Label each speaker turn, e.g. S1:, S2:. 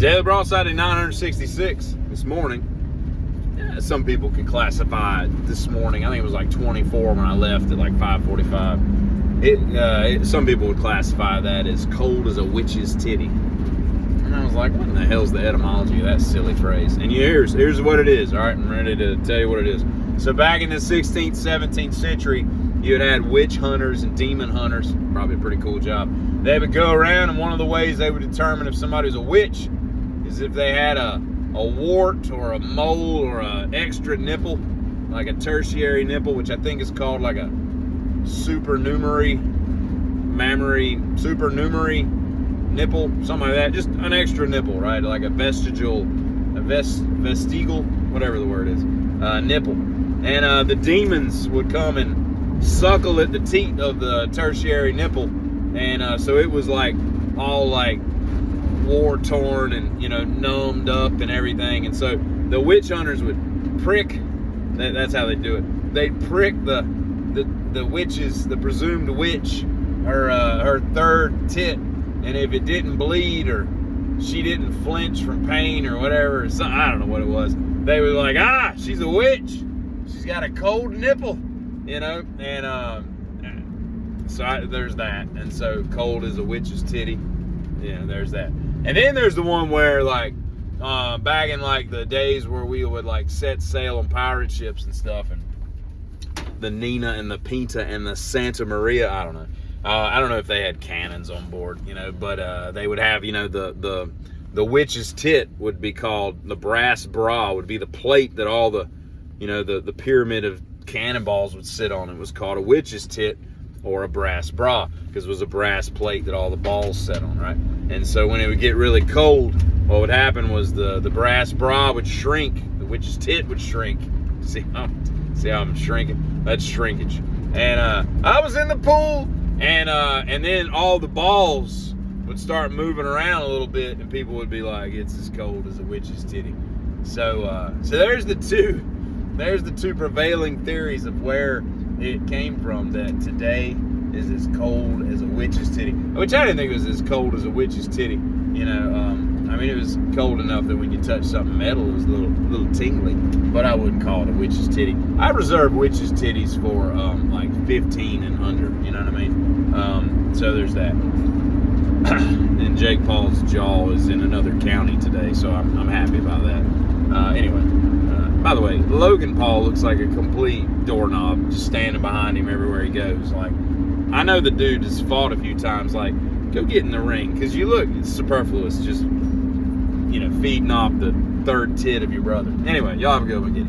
S1: Daily Broadside at 966 this morning. Yeah, some people can classify it this morning. I think it was like 24 when I left at like 5:45. Some people would classify that as cold as a witch's titty. And I was like, what in the hell's the etymology of that silly phrase? And here's what it is. All right, I'm ready to tell you what it is. So back in the 16th, 17th century, you had witch hunters and demon hunters. Probably a pretty cool job. They would go around, and one of the ways they would determine if somebody was a witch is if they had a wart or a mole or a extra nipple, like a tertiary nipple, which I think is called like a supernumerary nipple, something like that. Just an extra nipple, right? Like a vestigial, whatever the word is, nipple. And the demons would come and suckle at the teat of the tertiary nipple, and so it was like all like war torn and numbed up and everything. And so the witch hunters would prick. That's how they do it. They'd prick the witch's, the presumed witch, her third tit, and if it didn't bleed or she didn't flinch from pain or whatever, I don't know what it was, they were like, she's a witch. She's got a cold nipple, and so there's that. And so cold as a witch's titty. Yeah, there's that. And then there's the one where, like, back in like the days where we would like set sail on pirate ships and stuff, and the Nina and the Pinta and the Santa Maria, I don't know if they had cannons on board, but they would have, the witch's tit would be called, the brass bra would be the plate that all the, the pyramid of cannonballs would sit on. It was called a witch's tit or a brass bra because it was a brass plate that all the balls sat on, right? And so when it would get really cold, what would happen was the brass bra would shrink, the witch's tit would shrink. See how I'm shrinking? That's shrinkage. And I was in the pool, and then all the balls would start moving around a little bit, and people would be like, "It's as cold as a witch's titty." So there's the two prevailing theories of where it came from, that today is as cold as a witch's titty, which I didn't think it was as cold as a witch's titty. It was cold enough that when you touch something metal, it was a little tingly, but I wouldn't call it a witch's titty. I reserve witch's titties for like 15 and under, you know what I mean? So there's that. And Jake Paul's jaw is in another county today, so I'm happy about that. Anyway, by the way, Logan Paul looks like a complete doorknob, just standing behind him everywhere he goes. Like, I know the dude has fought a few times. Like, go get in the ring, because you look, it's superfluous, just, feeding off the third tit of your brother. Anyway, y'all have a good one. Get it.